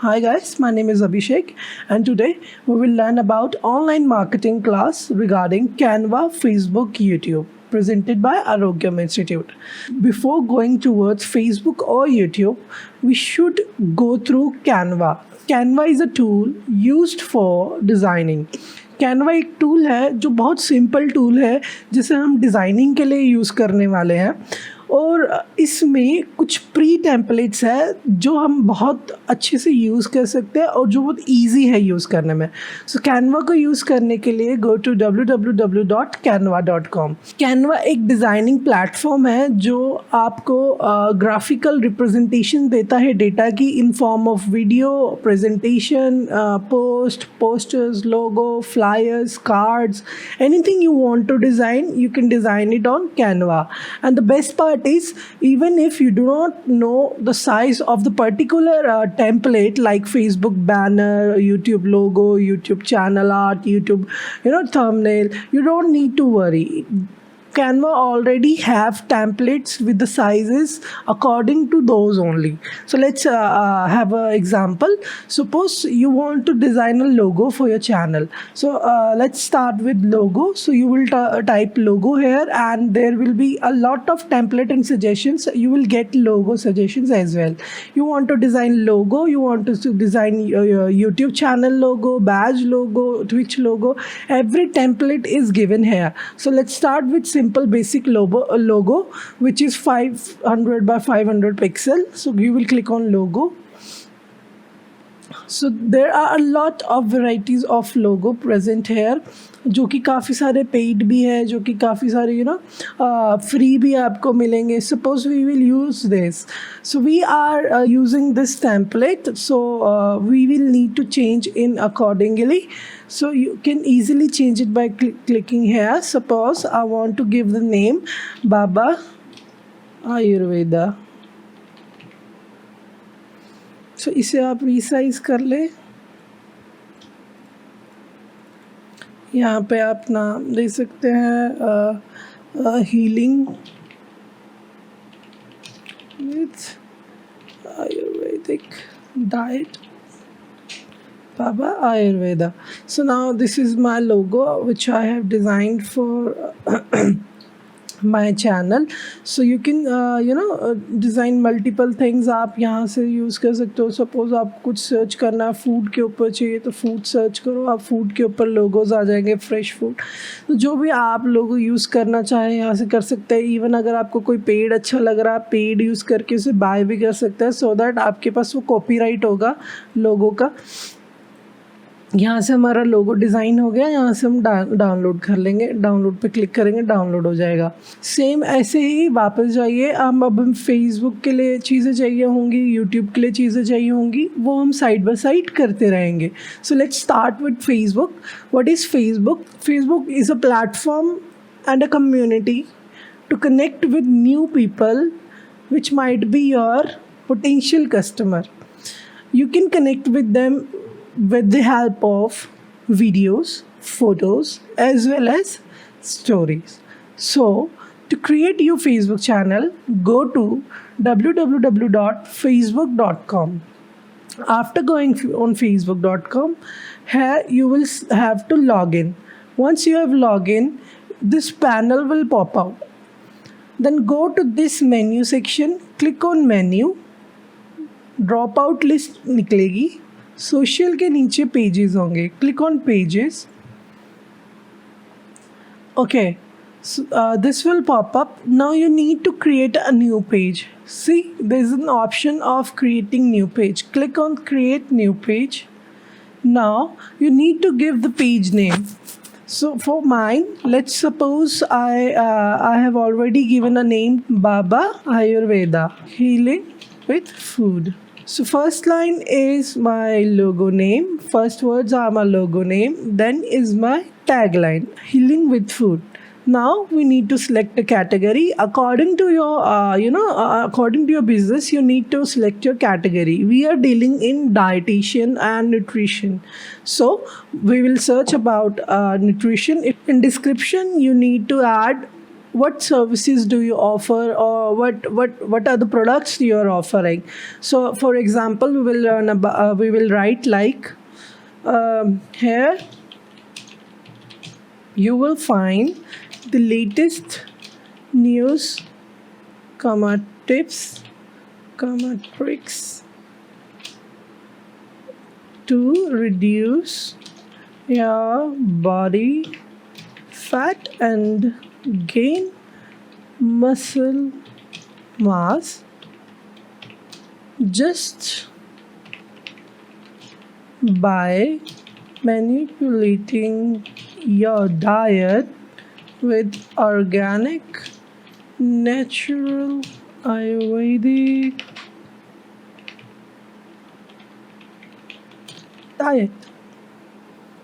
Hi guys, my name is Abhishek and today we will learn about online marketing class regarding Canva, Facebook, YouTube presented by Arogyam Institute. Before going towards Facebook or YouTube, we should go through Canva. Canva is a tool used for designing. Canva एक tool है जो बहुत simple tool है जिसे हम designing के लिए use करने वाले हैं और इसमें कुछ प्री टेम्पलेट्स है जो हम बहुत अच्छे से यूज़ कर सकते हैं और जो बहुत इजी है यूज़ करने में. सो कैनवा को यूज़ करने के लिए गो टू www.canva.com. कैनवा एक डिज़ाइनिंग प्लेटफॉर्म है जो आपको ग्राफिकल रिप्रेजेंटेशन देता है डेटा की in form of video, presentation, posters, logo, flyers, cards, anything you want to design, you can design it on Canva. And the best part is, even if you do not know the size of the particular template like Facebook banner, YouTube logo, YouTube channel art, YouTube thumbnail, you don't need to worry. Canva already have templates with the sizes according to those only. So let's have an example. Suppose you want to design a logo for your channel. So let's start with logo. So you will type logo here and there will be a lot of template and suggestions. You will get logo suggestions as well. You want to design logo, you want to design your YouTube channel logo, badge logo, Twitch logo. Every template is given here. So let's start with simple basic logo which is 500 by 500 pixel. So you will click on logo. So there are a lot of varieties of logo present here जो कि काफ़ी सारे paid भी है, जो कि काफ़ी सारे फ्री भी आपको मिलेंगे. Suppose we will use this. So we are using this template, so we will need to change in accordingly. So you can easily change it by clicking here. Suppose I want to give the name Baba Ayurveda. So इसे आप resize कर ले. यहाँ पे आप नाम दे सकते हैं healing with Ayurvedic diet. Baba Ayurveda. So now this is my logo which I have designed for my channel. So you can design multiple things. आप यहाँ से यूज़ कर सकते हो. सपोज आप कुछ सर्च करना है, फूड के ऊपर चाहिए तो फूड सर्च करो, आप फूड के ऊपर लोगोज आ जाएंगे, फ्रेश फूड. तो जो भी आप लोगो यूज़ करना चाहें यहाँ से कर सकते हैं. इवन अगर आपको कोई पेड अच्छा लग रहा है, पेड यूज़ करके उसे बाय भी कर सकते हैं सो दैट आपके पास वो कॉपीराइट होगा लोगो का. यहाँ से हमारा लोगो डिज़ाइन हो गया. यहाँ से हम डाउनलोड कर लेंगे. डाउनलोड पे क्लिक करेंगे, डाउनलोड हो जाएगा. सेम ऐसे ही वापस जाइए. हम फेसबुक के लिए चीज़ें चाहिए होंगी, यूट्यूब के लिए चीज़ें चाहिए होंगी, वो हम साइड बाय साइड करते रहेंगे. So let's start with Facebook. What is Facebook? Facebook is a platform and a community to connect with new people which might be your potential customer. You can connect with them with the help of videos, photos, as well as stories. So, to create your Facebook channel, go to www.facebook.com. After going on facebook.com, here you will have to log in. Once you have logged in, this panel will pop out. Then go to this menu section, click on menu. Drop out list निकलेगी. Social के नीचे pages होंगे. Click on pages. Okay, this will pop up. Now you need to create a new page. See there is an option of creating new page. Click on create new page. Now you need to give the page name. So for mine, let's suppose I have already given a name, Baba Ayurveda, healing with food. So first line is my logo name. First words are my logo name. Then is my tagline, healing with food. Now we need to select a category according to your according to your business. You need to select your category. We are dealing in dietitian and nutrition, so we will search about nutrition. In description you need to add what services do you offer, or what are the products you are offering. So for example, we will write like, here you will find the latest news, tips, tricks to reduce your body fat and gain muscle mass just by manipulating your diet with organic, natural, Ayurvedic diet.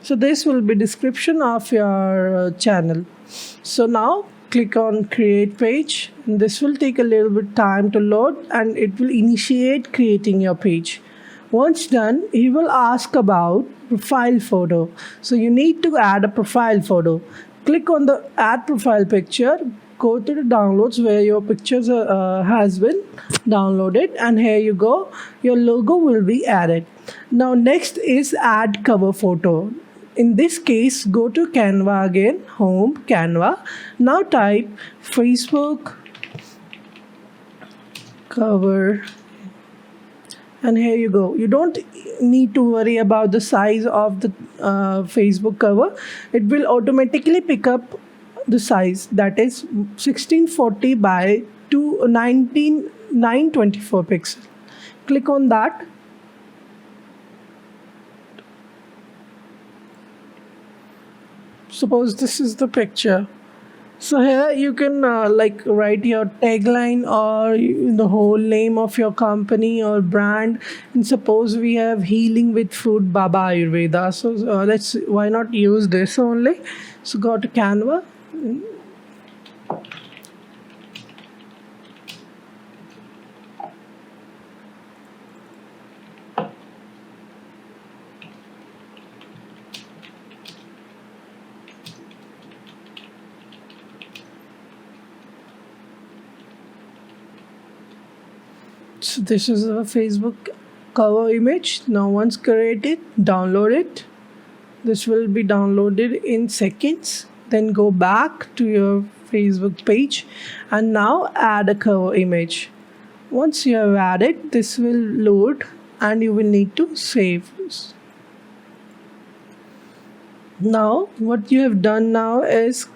So this will be description of your channel. So now click on create page, and this will take a little bit time to load, and it will initiate creating your page. Once done, he will ask about profile photo. So you need to add a profile photo. Click on the add profile picture, go to the downloads where your pictures has been downloaded, and here you go, your logo will be added. Now next is add cover photo. In this case, go to Canva again, home, Canva. Now type Facebook cover, and here you go. You don't need to worry about the size of the Facebook cover. It will automatically pick up the size, that is 1640 by 924 pixel. Click on that. Suppose this is the picture. So here you can like write your tagline or the whole name of your company or brand. And suppose we have healing with food Baba Ayurveda. So why not use this only? So go to Canva. So this is a Facebook cover image. Now once created, download it. This will be downloaded in seconds. Then go back to your Facebook page and now add a cover image. Once you have added, this will load and you will need to save. Now what you have done now is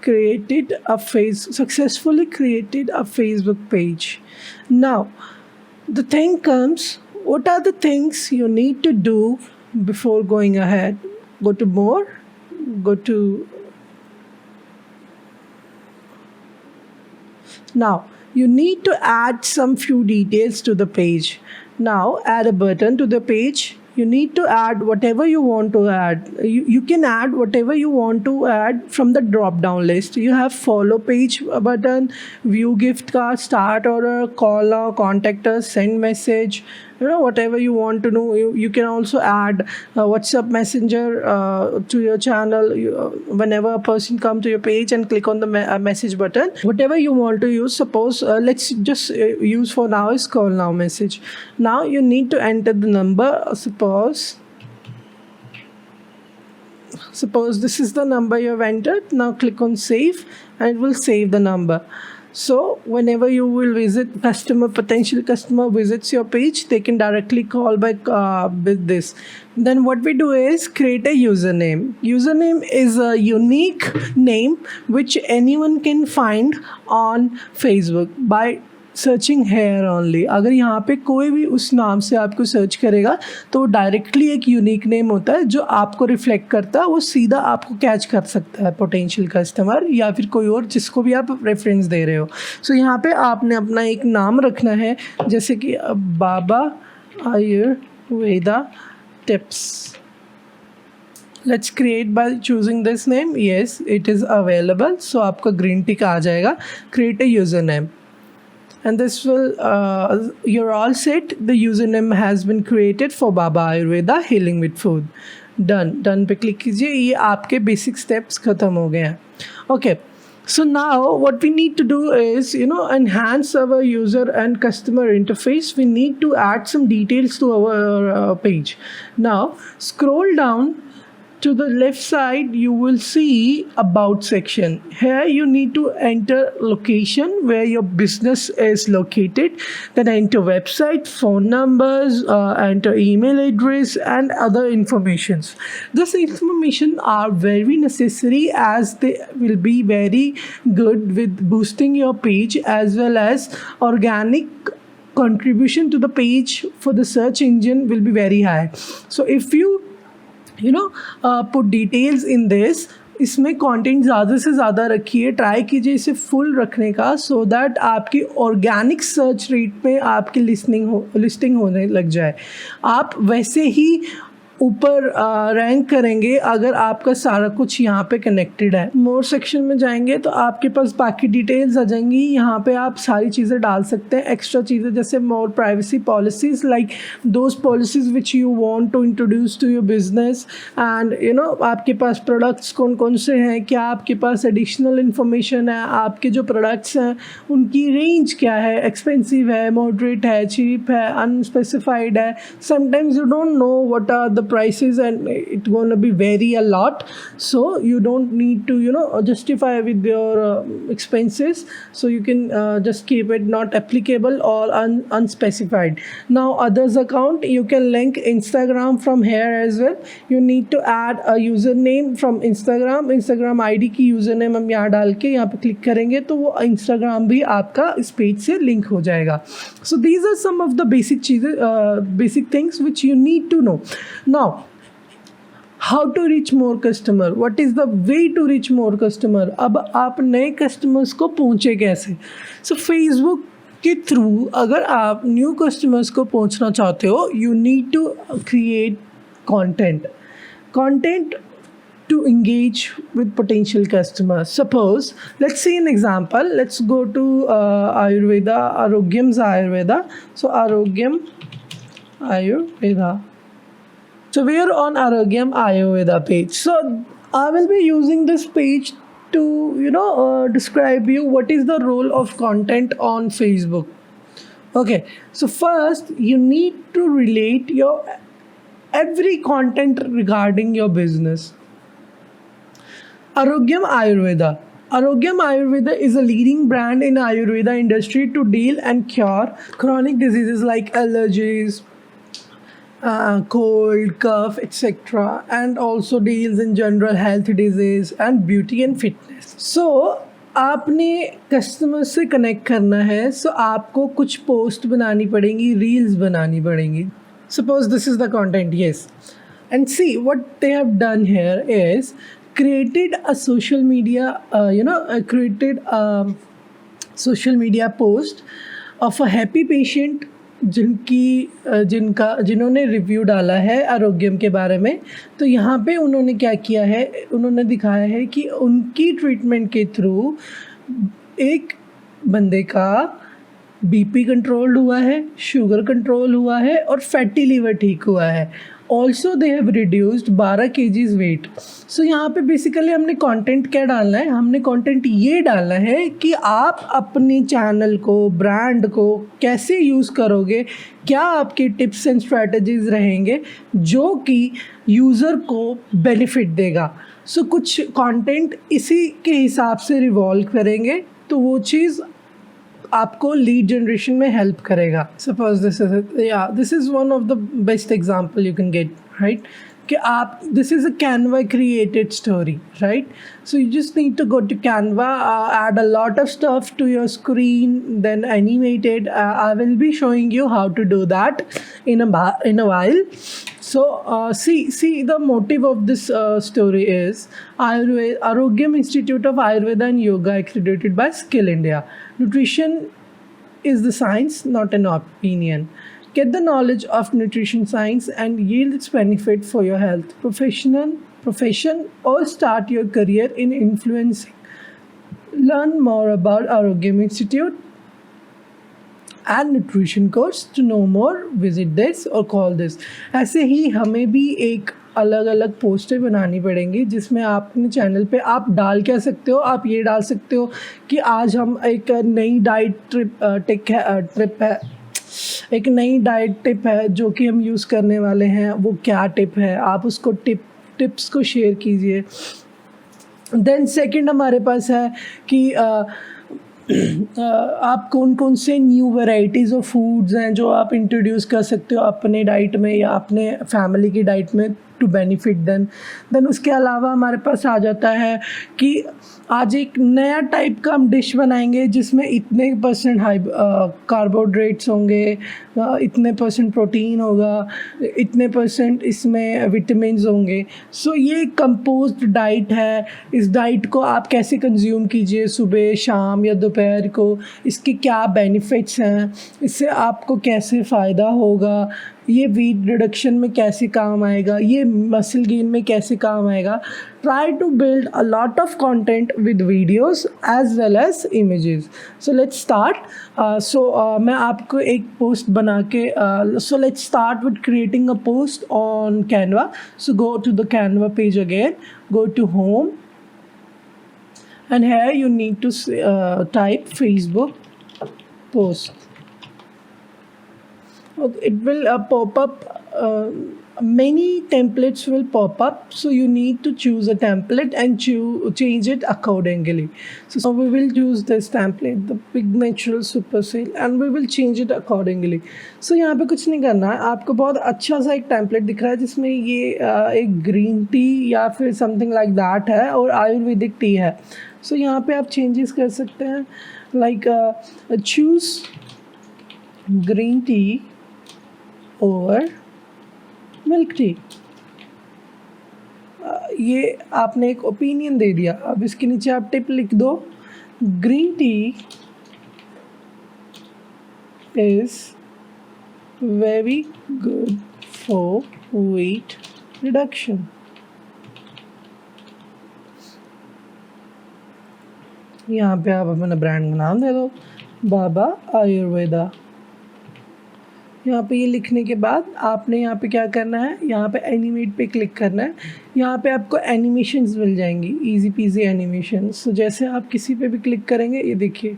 successfully created a Facebook page. Now the thing comes, what are the things you need to do before going ahead? Go to more, go to now you need to add some few details to the page. Now add a button to the page. You need to add whatever you want to add. You can add whatever you want to add from the drop down list. You have follow page button, view gift card, start order, call now, contact us, send message, whatever you want to know. You can also add WhatsApp messenger to your channel. Whenever a person come to your page and click on the message button, whatever you want to use. Suppose let's just use for now is call now message. Now you need to enter the number. Suppose this is the number you have entered. Now click on save and it will save the number. So whenever you will visit potential customer visits your page, they can directly call back with this. Then what we do is create a username. Username is a unique name which anyone can find on Facebook by searching here only. अगर यहाँ पे कोई भी उस नाम से आपको search करेगा तो वो डायरेक्टली एक यूनिक नेम होता है जो आपको रिफ्लेक्ट करता है, वो सीधा आपको कैच कर सकता है पोटेंशियल कस्टमर या फिर कोई और जिसको भी आप रेफरेंस दे रहे हो. सो यहाँ पे आपने अपना एक नाम रखना है, जैसे कि Baba Ayurveda tips. Let's create by choosing this name. Yes it is available. So आपका ग्रीन टिक आ जाएगा. Create a username. And this will, you're all set. The username has been created for Baba Ayurveda Healing with Food. Done पे click कीजिए. ये आपके basic steps ख़त्म हो गए हैं. Okay So now what we need to do is, enhance our user and customer interface. We need to add some details to our page. Now scroll down to the left side, you will see about section. Here you need to enter location where your business is located, then enter website, phone numbers, enter email address and other informations. This information are very necessary as they will be very good with boosting your page as well as organic contribution to the page for the search engine will be very high. So if you put details in this, इसमें content ज़्यादा से ज़्यादा रखिए, try कीजिए इसे full रखने का, so that आपकी ऑर्गेनिक सर्च रेट में आपकी लिस्टिंग होने लग जाए. आप वैसे ही ऊपर रैंक करेंगे अगर आपका सारा कुछ यहाँ पे कनेक्टेड है. मोर सेक्शन में जाएंगे तो आपके पास बाकी डिटेल्स आ जाएंगी. यहाँ पे आप सारी चीज़ें डाल सकते हैं, एक्स्ट्रा चीज़ें जैसे more privacy policies, like those policies which you want to introduce to your business. And आपके पास प्रोडक्ट्स कौन कौन से हैं, क्या आपके पास एडिशनल इन्फॉर्मेशन है, आपके जो प्रोडक्ट्स हैं उनकी रेंज क्या है, एक्सपेंसिव है, मॉडरेट है, चीप है, अनस्पेसिफाइड है. Sometimes you don't know what are the prices and it's going to be vary a lot, so you don't need to justify with your expenses, so you can just keep it not applicable or unspecified. Now others account, you can link Instagram from here as well. You need to add a username from Instagram ID की username हम यहाँ डाल के यहाँ पे click करेंगे तो वो Instagram भी आपका इस पेज से लिंक हो जाएगा. So these are some of the basic things which you need to know. Now how to reach more customer, what is the way to reach more customer. अब आप नए कस्टमर्स को पहुँचे कैसे. सो फेसबुक के थ्रू अगर आप न्यू कस्टमर्स को पहुँचना चाहते हो, you need to create content to engage with potential customers. Suppose, let's see an example. Let's go to Ayurveda, Arogyam's Ayurveda. So Arogyam Ayurveda. So we are on Arogyam Ayurveda page. So I will be using this page to describe you what is the role of content on Facebook. Okay, so first you need to relate your every content regarding your business. Arogyam Ayurveda. Arogyam Ayurveda is a leading brand in Ayurveda industry to deal and cure chronic diseases like allergies, cold, cough, etc. and also deals in general health disease and beauty and fitness. So आपने customer से connect करना है, सो आपको कुछ post बनानी पड़ेंगी, reels बनानी पड़ेंगी. Suppose this is the content, yes. And see what they have done here is created a social media, social media post of a happy patient जिन्होंने रिव्यू डाला है आरोग्यम के बारे में. तो यहाँ पे उन्होंने क्या किया है, उन्होंने दिखाया है कि उनकी ट्रीटमेंट के थ्रू एक बंदे का बीपी कंट्रोल हुआ है, शुगर कंट्रोल हुआ है और फैटी लीवर ठीक हुआ है. Also they have reduced 12 kgs weight. So यहाँ पे बेसिकली हमने कंटेंट क्या डालना है, हमने कंटेंट ये डालना है कि आप अपने चैनल को, ब्रांड को कैसे यूज़ करोगे, क्या आपके टिप्स एंड स्ट्रैटेजीज रहेंगे जो कि यूज़र को बेनिफिट देगा. सो कुछ कंटेंट इसी के हिसाब से रिवॉल्व करेंगे तो वो चीज़ आपको लीड जनरेशन में हेल्प करेगा. Suppose this is one of the best example you can get, right, कि आप this is a Canva created story, right? So you just need to go to Canva, add a lot of stuff to your screen, then animate it. I will be showing you how to do that in a while. So see the motive of this story is Arogyam Institute of Ayurveda and Yoga accredited by Skill India. Nutrition is the science, not an opinion. Get the knowledge of nutrition science and yield its benefit for your health, profession, or start your career in influencing. Learn more about Arogyam Institute and nutrition course. To know more, visit this or call this. ऐसे ही हमें भी एक अलग अलग पोस्टें बनानी पड़ेंगी, जिसमें आप अपने चैनल पे आप डाल क्या सकते हो, आप ये डाल सकते हो कि आज हम एक नई डाइट ट्रिप है, एक नई डाइट टिप है जो कि हम यूज़ करने वाले हैं, वो क्या टिप है, आप उसको टिप्स को शेयर कीजिए। देन सेकंड हमारे पास है कि आप कौन कौन से न्यू वैरायटीज़ ऑफ फूड्स हैं जो आप इंट्रोड्यूस कर सकते हो अपने डाइट में या अपने फैमिली की डाइट में टू बेनिफिट देन उसके अलावा हमारे पास आ जाता है कि आज एक नया टाइप का हम डिश बनाएंगे जिसमें इतने % हाई कार्बोहाइड्रेट्स होंगे, इतने % प्रोटीन होगा, इतने % इसमें विटामिन्स होंगे। सो ये कंपोज्ड डाइट है। इस डाइट को आप कैसे कंज्यूम कीजिए, सुबह, शाम या दोपहर को, इसके क्या बेनिफिट्स हैं, इससे आपको कैसे फ़ायदा होगा, ये वेट रिडक्शन में कैसे काम आएगा, ये मसल गेन में कैसे काम आएगा। Try to build a lot of content with videos as well as images. So let's start. मैं आपको एक पोस्ट बना के so let's start with creating a post on Canva. So go to the Canva page again, go to home, and here you need to type Facebook post. Okay, it will pop up, many templates will pop up, so you need to choose a template and change it accordingly. So we will choose this template, the Big Natural Super Sale, and we will change it accordingly. So यहाँ पे कुछ नहीं करना है, आपको बहुत अच्छा सा एक टेम्पलेट दिख रहा है जिसमें ये एक ग्रीन टी या फिर समथिंग लाइक दैट है और आयुर्वेदिक टी है। सो यहाँ पे आप चेंजेस कर सकते हैं, like choose green tea over milk tea. ये आपने एक ओपिनियन दे दिया। अब इसके नीचे आप टिप लिख दो, green tea is very good for weight reduction. यहाँ पे आप अपना ब्रांड का नाम दे दो, बाबा आयुर्वेदा। यहाँ पे ये लिखने के बाद आपने यहाँ पे क्या करना है, यहाँ पे एनिमेट पे क्लिक करना है। यहाँ पे आपको एनिमेशंस मिल जाएंगी, इजी पीजी एनिमेशंस। तो जैसे आप किसी पे भी क्लिक करेंगे, ये देखिए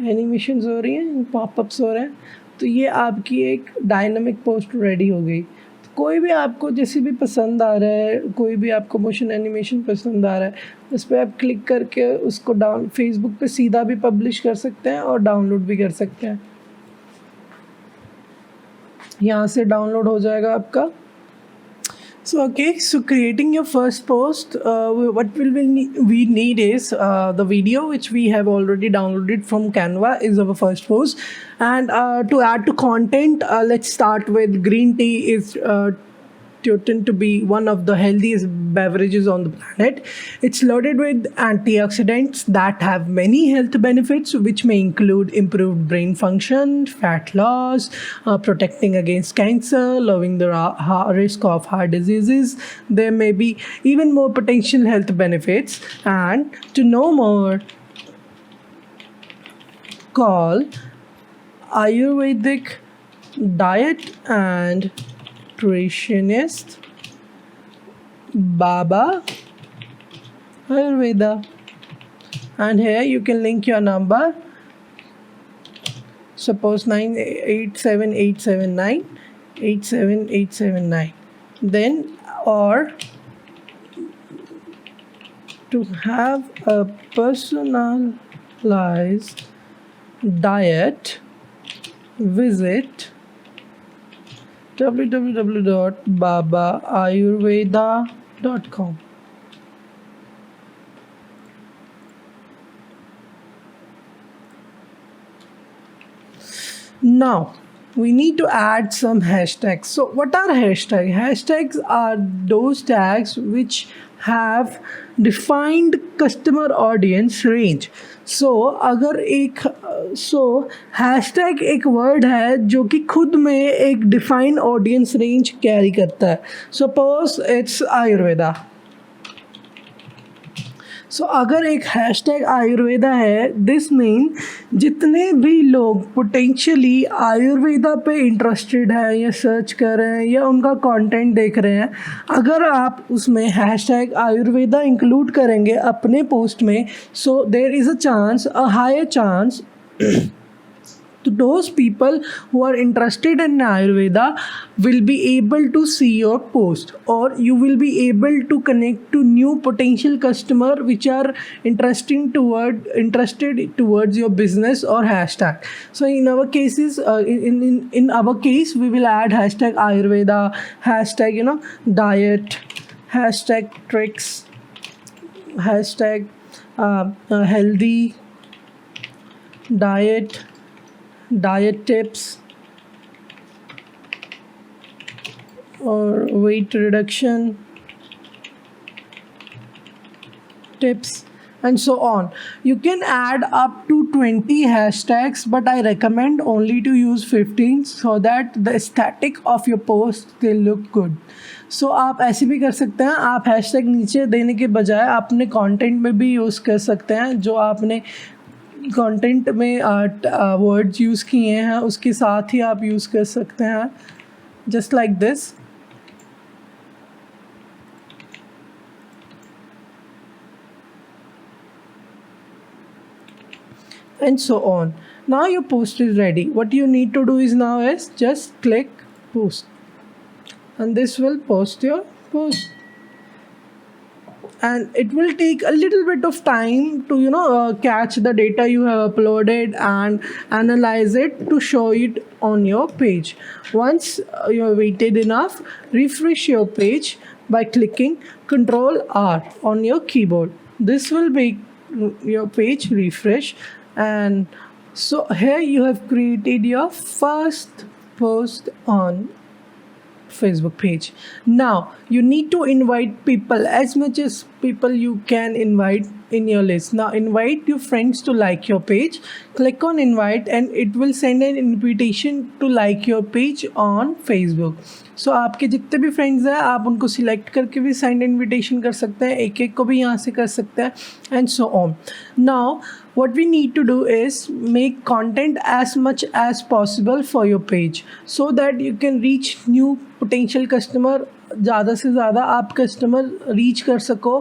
एनिमेशंस हो रही हैं, पॉपअप्स हो रहे हैं। तो ये आपकी एक डायनामिक पोस्ट रेडी हो गई। तो कोई भी आपको जैसे भी पसंद आ रहा है, कोई भी आपको मोशन एनिमेशन पसंद आ रहा है, उस पर आप क्लिक करके उसको फेसबुक पे सीधा भी पब्लिश कर सकते हैं और डाउनलोड भी कर सकते हैं। यहाँ से डाउनलोड हो जाएगा आपका। So creating your first post, what we need is the video which we have already downloaded from Canva is our first post, and to add to content, let's start with green tea is tend to be one of the healthiest beverages on the planet. It's loaded with antioxidants that have many health benefits, which may include improved brain function, fat loss, protecting against cancer, lowering the risk of heart diseases. There may be even more potential health benefits. And to know more, call Ayurvedic diet and nutritionist Baba Ayurveda, and here you can link your number, suppose 987879 87879, then, or to have a personalized diet, visit www.babaayurveda.com. Now we need to add some hashtags. So what are hashtags? Hashtags are those tags which have defined customer audience range. So अगर एक hashtag एक word है जो कि खुद में एक define audience range carry करता है. Suppose it's Ayurveda. सो अगर एक हैशटैग आयुर्वेदा है, दिस मीन जितने भी लोग पोटेंशियली आयुर्वेदा पे इंटरेस्टेड है या सर्च कर रहे हैं या उनका कंटेंट देख रहे हैं, अगर आप उसमें हैशटैग आयुर्वेदा इंक्लूड करेंगे अपने पोस्ट में, so there is a higher chance to those people who are interested in Ayurveda will be able to see your post, or you will be able to connect to new potential customer which are interested towards your business or hashtag. So in our cases, in our case, we will add hashtag Ayurveda, hashtag diet, hashtag tricks, hashtag healthy diet tips, or weight reduction tips, and so on. You can add up to 20 hashtags, but I recommend only to use 15 so that the aesthetic of your post will look good. So आप ऐसे भी कर सकते हैं, आप hashtag नीचे देने के बजाय अपने कंटेंट में भी यूज़ कर सकते हैं, जो आपने कंटेंट में वर्ड्स यूज़ किए हैं उसके साथ ही आप यूज़ कर सकते हैं, just like this. And so on. Now your post is ready. What you need to do is now is just click post, and this will post your post. And it will take a little bit of time to catch the data you have uploaded and analyze it to show it on your page. Once you have waited enough, refresh your page by clicking Ctrl R on your keyboard. This will make your page refresh, and so here you have created your first post on Facebook page. Now you need to invite people, as much as people you can invite in your list. Now invite your friends to like your page. Click on invite and it will send an invitation to like your page on Facebook. So आपके जितने भी friends हैं आप उनको select करके भी send invitation कर सकते हैं, एक एक को भी यहाँ से कर सकते हैं, and so on. Now what we need to do is make content as much as possible for your page so that you can reach new potential customer. ज़्यादा से ज़्यादा आप कस्टमर रीच कर सको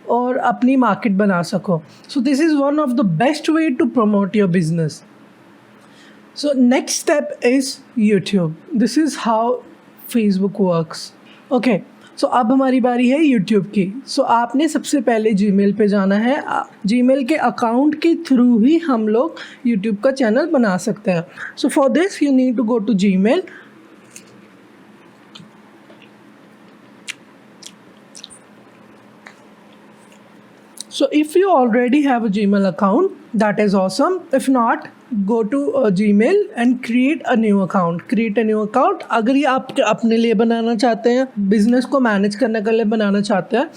और अपनी मार्केट बना सको. So this is one of the best way to promote your business. So next step is YouTube. This is how Facebook works. Okay, so अब हमारी बारी है यूट्यूब की. सो आपने सबसे पहले जीमेल पे जाना है. जीमेल के अकाउंट के थ्रू ही हम लोग यूट्यूब का चैनल बना सकते हैं. So for this you need to go to Gmail. So if you already have a Gmail account, that is awesome. If not, go to Gmail and create a new account. अगर ये आप अपने लिए बनाना चाहते हैं, बिजनेस को manage करने के लिए बनाना चाहते हैं,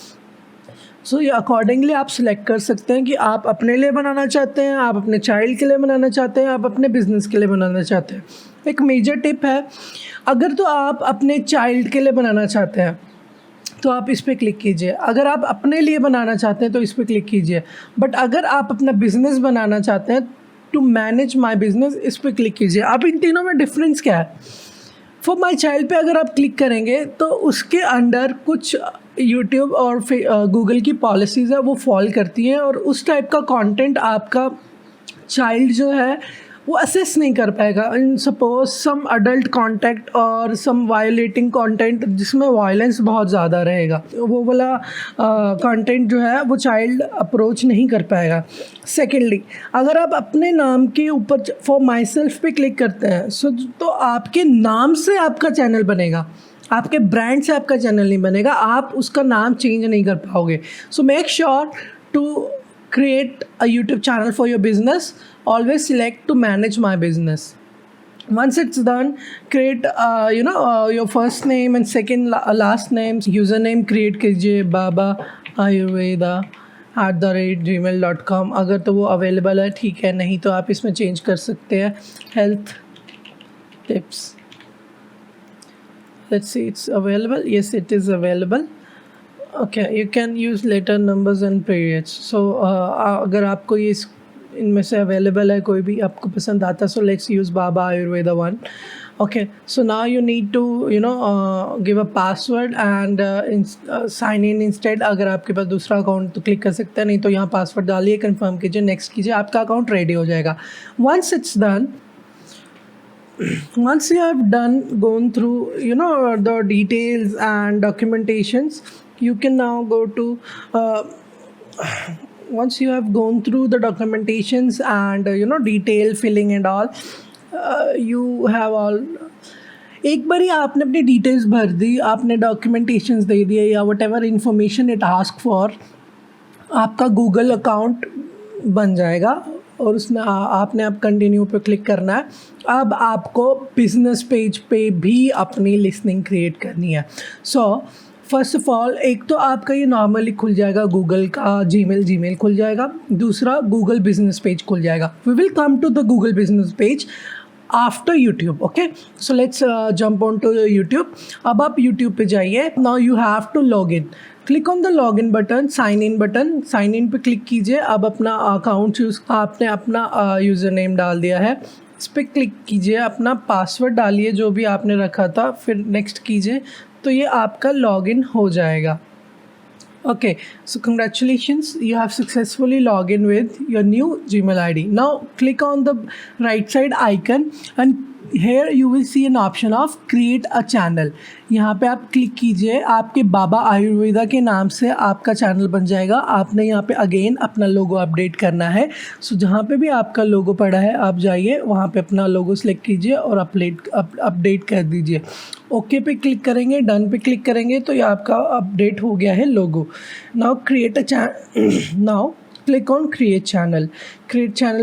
सो ये अकॉर्डिंगली आप सिलेक्ट कर सकते हैं कि आप अपने लिए बनाना चाहते हैं, आप अपने चाइल्ड के लिए बनाना चाहते हैं, आप अपने बिजनेस के लिए बनाना चाहते हैं. एक मेजर टिप है, अगर तो आप अपने चाइल्ड के लिए बनाना चाहते हैं तो आप इस पर क्लिक कीजिए. अगर आप अपने लिए बनाना चाहते हैं तो इस पर क्लिक कीजिए. बट अगर आप अपना बिजनेस बनाना चाहते हैं, टू मैनेज माई बिजनेस, इस पर क्लिक कीजिए. अब इन तीनों में डिफरेंस क्या है? फॉर माई चाइल्ड पे अगर आप क्लिक करेंगे तो उसके अंडर कुछ यूट्यूब और गूगल की पॉलिसीज़ है वो फॉल करती हैं, और उस टाइप का कंटेंट आपका चाइल्ड जो है वो असेस नहीं कर पाएगा. In suppose some adult content और सम वायलेटिंग कंटेंट जिसमें वायलेंस बहुत ज़्यादा रहेगा, वो वाला कंटेंट जो है वो चाइल्ड अप्रोच नहीं कर पाएगा. सेकेंडली, अगर आप अपने नाम के ऊपर फॉर माई सेल्फ पे क्लिक करते हैं, सो तो आपके नाम से आपका चैनल बनेगा, आपके ब्रांड से आपका चैनल नहीं बनेगा, आप उसका नाम चेंज नहीं कर पाओगे. So make sure to create a YouTube channel for your business. Always select to manage my business. Once it's done, create your first name and second last name. Username create कीजिए baba ayurveda @gmail.com. अगर तो वो available है ठीक है, नहीं तो आप इसमें चेंज कर सकते हैं. Health tips, let's see, it's available. Yes, it is available. Okay, you can use letter numbers and periods. So अगर आपको ये इनमें से अवेलेबल है, कोई भी आपको पसंद आता है, so let's use Baba Ayurveda one. Okay, so now you need to give a password and sign in instead। अगर आपके पास दूसरा अकाउंट तो क्लिक कर सकते हैं, नहीं तो यहाँ पासवर्ड डालिए, कंफर्म कीजिए, नेक्स्ट कीजिए, आपका अकाउंट रेडी हो जाएगा। once it's done, once you have done gone through the details and documentations, you can now go to once you have gone through the documentations and detail filling and all, you have all, एक बारी आपने अपनी details भर दी, आपने documentations दे दिए या what ever information it ask for, आपका Google account बन जाएगा और उसमें आपने अब कंटिन्यू पे क्लिक करना है। अब आपको बिजनेस पेज पे भी अपनी लिस्टिंग क्रिएट करनी है। सो फर्स्ट ऑफ ऑल, एक तो आपका ये नॉर्मली खुल जाएगा, गूगल का जीमेल खुल जाएगा, दूसरा गूगल बिजनेस पेज खुल जाएगा। We will come to the Google business page after YouTube. Okay, so let's jump on to YouTube. अब आप यूट्यूब पे जाइए। Now you have to log in, click on the log in button, sign in पे click कीजिए। अब अपना account choose, आपने अपना यूज़र नेम डाल दिया है, इस पर क्लिक कीजिए, अपना पासवर्ड डालिए जो भी आपने रखा था, फिर नेक्स्ट कीजिए, तो ये आपका लॉग इन हो जाएगा। Okay, so congratulations, you have successfully logged in with your new Gmail ID. Now click on the right side icon and here you will see an option of create a channel। यहाँ पे आप click कीजिए, आपके बाबा आयुर्वेदा के नाम से आपका channel बन जाएगा। आपने यहाँ पे अगेन अपना लोगो अपडेट करना है। सो जहाँ पे भी आपका लोगो पड़ा है आप जाइए, वहाँ पे अपना लोगो सेलेक्ट कीजिए और अपडेट कर दीजिए। ओके पे क्लिक करेंगे, डन पे क्लिक करेंगे तो ये आपका अपडेट हो गया है logo. Now now click on create channel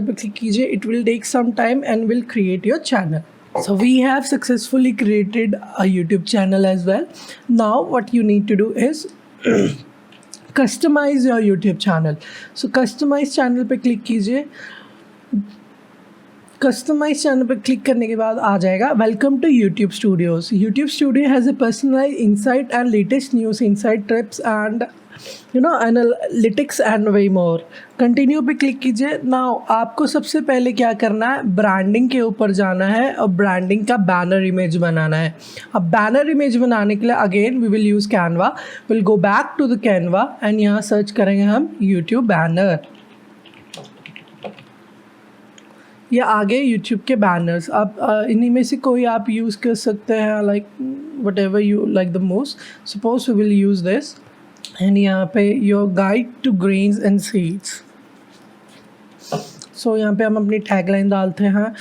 पे क्लिक कीजिए, it will take some time and will create your channel. So we have successfully created a YouTube channel as well. Now what you need to do is customize your YouTube channel। So customize channel पे click कीजिए। Customize channel पर click करने के बाद आ जाएगा welcome to YouTube studios. YouTube studio has a personalize insight and latest news, insight tips and analytics and way more. Continue पे click कीजिए। नाउ आपको सबसे पहले क्या करना है, ब्रांडिंग के ऊपर जाना है और ब्रांडिंग का बैनर इमेज बनाना है। अब बैनर इमेज बनाने के लिए again we will use Canva. Will go back to the Canva and यहाँ सर्च करेंगे हम यूट्यूब बैनर। या आगे यूट्यूब के बैनर्स, आप इन्हीं में से कोई आप यूज़ कर सकते हैं, like whatever you like the most. Suppose we will use this and यहाँ पे your guide to grains and seeds. So यहाँ पे हम अपनी टैगलाइन डालते हैं,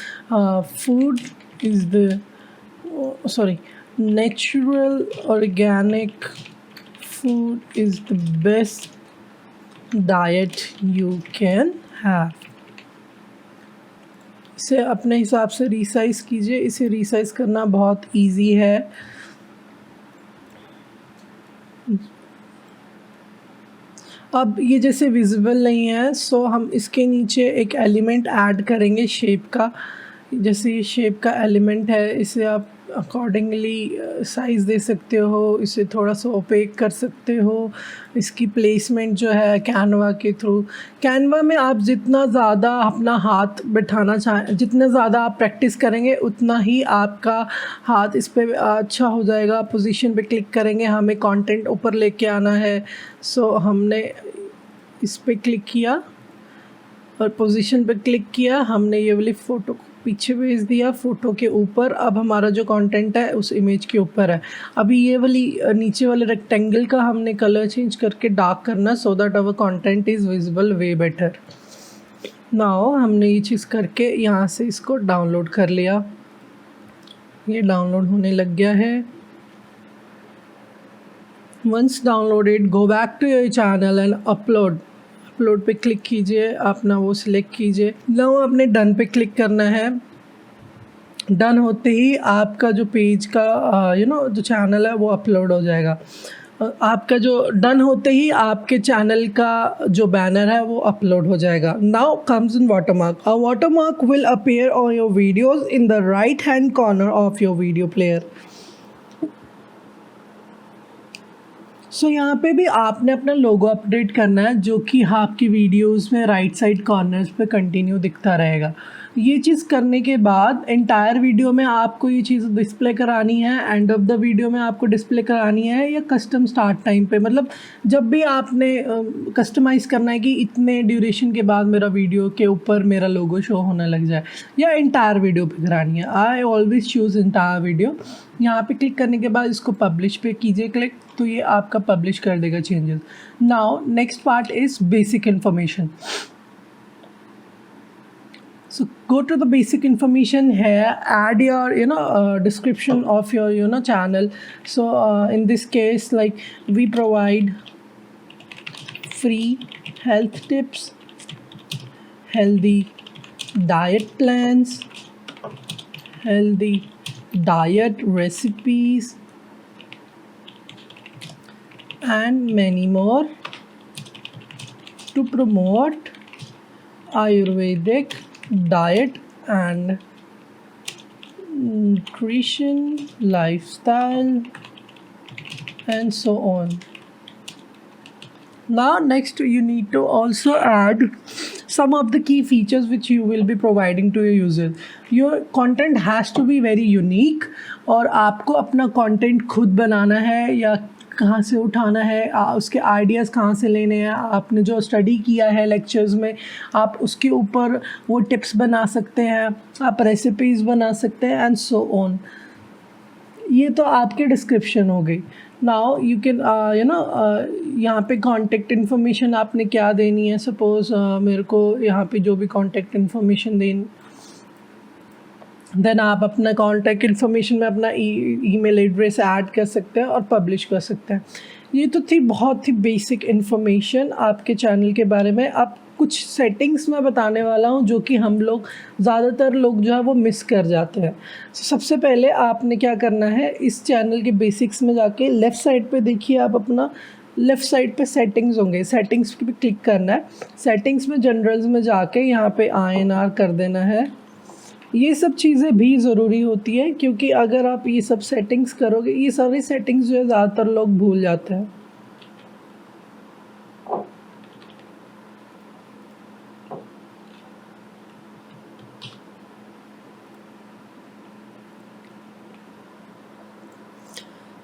food is the natural organic food is the best diet you can have. इसे अपने हिसाब से रीसाइज़ कीजिए। इसे रीसाइज़ करना बहुत इजी है। अब ये जैसे विजिबल नहीं है, सो हम इसके नीचे एक एलिमेंट ऐड करेंगे शेप का। जैसे ये शेप का एलिमेंट है, इसे आप अकॉर्डिंगली साइज़ दे सकते हो, इसे थोड़ा सा ओपेक कर सकते हो। इसकी प्लेसमेंट जो है कैनवा के थ्रू, कैनवा में आप जितना ज़्यादा अपना हाथ बिठाना चाहें, जितने ज़्यादा आप प्रैक्टिस करेंगे उतना ही आपका हाथ इस पर अच्छा हो जाएगा। पोजीशन पे क्लिक करेंगे, हमें कंटेंट ऊपर लेके आना है। सो हमने इस पर क्लिक किया और पोजीशन पे क्लिक किया, हमने ये वाली फ़ोटो को पीछे भेज दिया फ़ोटो के ऊपर। अब हमारा जो कंटेंट है उस इमेज के ऊपर है। अभी ये वाली नीचे वाले रेक्टेंगल का हमने कलर चेंज करके डार्क करना, so that our content is visible way better. Now हमने ये चीज़ करके यहाँ से इसको डाउनलोड कर लिया। ये डाउनलोड होने लग गया है। Once downloaded, go back to your channel and upload पे क्लिक कीजिए, अपना वो सिलेक्ट कीजिए। नाउ आपने डन पे क्लिक करना है। डन होते ही आपका जो पेज का जो चैनल है वो अपलोड हो जाएगा। आपका जो डन होते ही आपके चैनल का जो बैनर है वो अपलोड हो जाएगा। Now comes in watermark. A watermark will appear on your videos in the right hand corner of your video player. So यहाँ पे भी आपने अपना लोगो अपडेट करना है, जो कि आपकी वीडियोस में राइट साइड कॉर्नर्स पे कंटिन्यू दिखता रहेगा। ये चीज़ करने के बाद एंटायर वीडियो में आपको ये चीज़ डिस्प्ले करानी है, एंड ऑफ द वीडियो में आपको डिस्प्ले करानी है, या कस्टम स्टार्ट टाइम पे, मतलब जब भी आपने कस्टमाइज़ करना है कि इतने ड्यूरेशन के बाद मेरा वीडियो के ऊपर मेरा लोगो शो होने लग जाए, या एंटायर वीडियो पे करानी है। I always choose entire video. यहाँ पे क्लिक करने के बाद इसको पब्लिश पे कीजिए क्लिक, तो ये आपका पब्लिश कर देगा changes. Now next part is basic information. So go to the basic information here, add your description of your channel. So in this case, like, we provide free health tips, healthy diet plans, healthy diet recipes, and many more to promote Ayurvedic diet and nutrition, lifestyle, and so on. Now next you need to also add some of the key features which you will be providing to your users. Your content has to be very unique, और आपको अपना content खुद बनाना है या कहाँ से उठाना है, उसके आइडियाज़ कहाँ से लेने हैं, आपने जो स्टडी किया है लेक्चर्स में आप उसके ऊपर वो टिप्स बना सकते हैं, आप रेसिपीज़ बना सकते हैं, एंड सो ऑन। ये तो आपके डिस्क्रिप्शन हो गई। नाउ यू कैन यहाँ पे कॉन्टेक्ट इन्फॉर्मेशन आपने क्या देनी है। सपोज़ मेरे को यहाँ पे जो भी कॉन्टेक्ट इन्फॉर्मेशन देनी, देन आप अपना कॉन्टैक्ट इन्फॉर्मेशन में अपना ईमेल एड्रेस ऐड कर सकते हैं और पब्लिश कर सकते हैं। ये तो थी बहुत ही बेसिक इन्फॉर्मेशन आपके चैनल के बारे में। अब कुछ सेटिंग्स मैं बताने वाला हूँ जो कि हम लोग ज़्यादातर लोग जो है वो मिस कर जाते हैं। सबसे पहले आपने क्या करना है, इस चैनल के बेसिक्स में जाके लेफ़्ट साइड पे देखिए, आप अपना लेफ़्ट साइड पे सेटिंग्स होंगे, सेटिंग्स पे क्लिक करना है। सेटिंग्स में जनरल्स में जाके यहाँ पे INR कर देना है। ये सब चीज़ें भी ज़रूरी होती है, क्योंकि अगर आप ये सब सेटिंग्स करोगे, ये सारी सेटिंग्स जो है ज़्यादातर लोग भूल जाते हैं।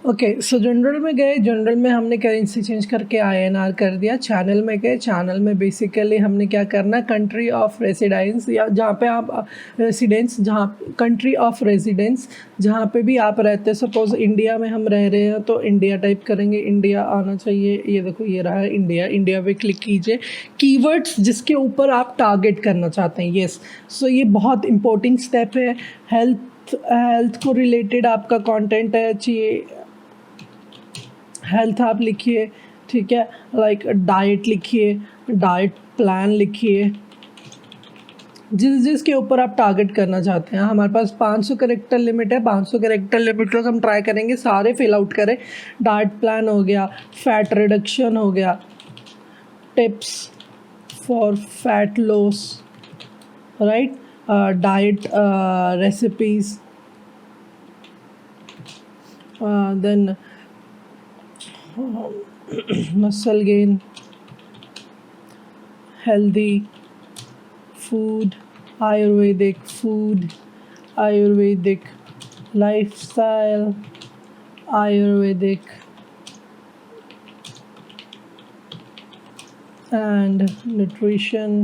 ओके, सो जनरल में गए, जनरल में हमने करेंसी चेंज करके INR कर दिया। चैनल में गए, चैनल में बेसिकली हमने क्या करना है, कंट्री ऑफ रेसिडेंस, या जहाँ पे आप रेसिडेंस, जहाँ कंट्री ऑफ रेसिडेंस जहाँ पे भी आप रहते हैं। सपोज़ इंडिया में हम रह रहे हैं तो इंडिया टाइप करेंगे, इंडिया आना चाहिए। ये देखो, ये रहा है इंडिया। इंडिया पे क्लिक कीजिए, कीवर्ड्स जिसके ऊपर आप टारगेट करना चाहते हैं, येस। सो ये बहुत इंपॉर्टेंट स्टेप है। हेल्थ को रिलेटेड आपका कंटेंट है, चाहिए हेल्थ आप लिखिए, ठीक है। लाइक डाइट लिखिए, डाइट प्लान लिखिए, जिसके ऊपर आप टारगेट करना चाहते हैं। हमारे पास 500 कैरेक्टर लिमिट है, 500 कैरेक्टर लिमिट तक हम ट्राई करेंगे सारे फिल आउट करें। डाइट प्लान हो गया, फैट रिडक्शन हो गया, tips for fat loss, right, diet recipes, then muscle gain, healthy food, Ayurvedic lifestyle, Ayurvedic and nutrition,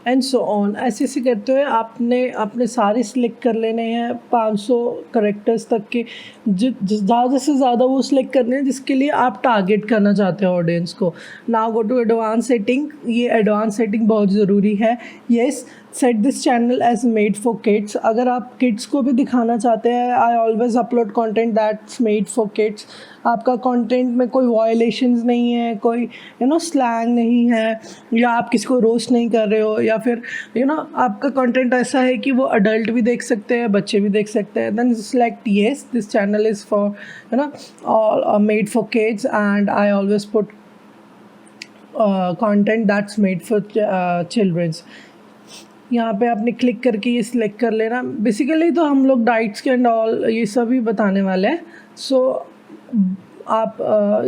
and so on. ऐसे ऐसे करते हुए आपने अपने सारे सिलेक्ट कर लेने हैं 500 करेक्टर्स तक के। ज़्यादा से ज़्यादा वो सिलेक्ट करने हैं जिसके लिए आप टारगेट करना चाहते हैं ऑडियंस को। Now go to advance setting. ये एडवांस सेटिंग बहुत ज़रूरी है। Yes, set this channel as made for kids. अगर आप किड्स को भी दिखाना चाहते हैं, I always upload content that's made for kids. आपका कंटेंट में कोई वायलेशंस नहीं है, कोई स्लैंग नहीं है, या आप किसी को रोस्ट नहीं कर रहे हो, या फिर आपका कंटेंट ऐसा है कि वो अडल्ट भी देख सकते हैं, बच्चे भी देख सकते हैं। Then select yes, this channel is for all made for kids, and I always put content that's made for childrens. यहाँ पे आपने क्लिक करके ये सिलेक्ट कर लेना। बेसिकली तो हम लोग डाइट्स के एंड ऑल ये सब ही बताने वाले हैं। सो आप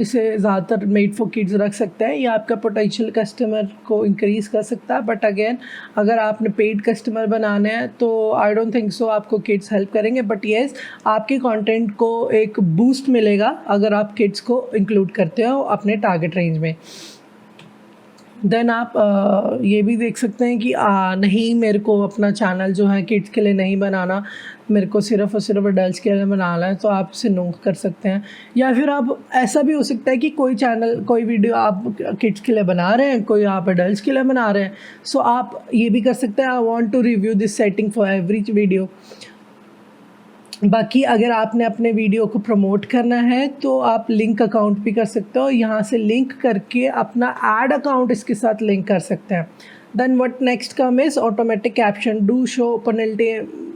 इसे ज़्यादातर मेड फॉर किड्स रख सकते हैं, ये आपका पोटेंशियल कस्टमर को इंक्रीज़ कर सकता है। बट अगेन अगर आपने पेड कस्टमर बनाने हैं तो आई डोंट थिंक सो आपको किड्स हेल्प करेंगे। बट येस, आपके कंटेंट को एक बूस्ट मिलेगा अगर आप किड्स को इंक्लूड करते हो अपने टारगेट रेंज में। देन आप ये भी देख सकते हैं कि नहीं, मेरे को अपना चैनल जो है किड्स के लिए नहीं बनाना, मेरे को सिर्फ़ और सिर्फ अडल्ट्स के लिए बनाना है, तो आप इसे नो कर सकते हैं। या फिर आप ऐसा भी हो सकता है कि कोई वीडियो आप किड्स के लिए बना रहे हैं, कोई आप अडल्ट्स के लिए बना रहे हैं, सो आप ये भी कर सकते हैं, I want to review this setting for every video. बाकी अगर आपने अपने वीडियो को प्रमोट करना है तो आप लिंक अकाउंट भी कर सकते हो, यहाँ से लिंक करके अपना ऐड अकाउंट इसके साथ लिंक कर सकते हैं। Then what next come is automatic caption do show penalty.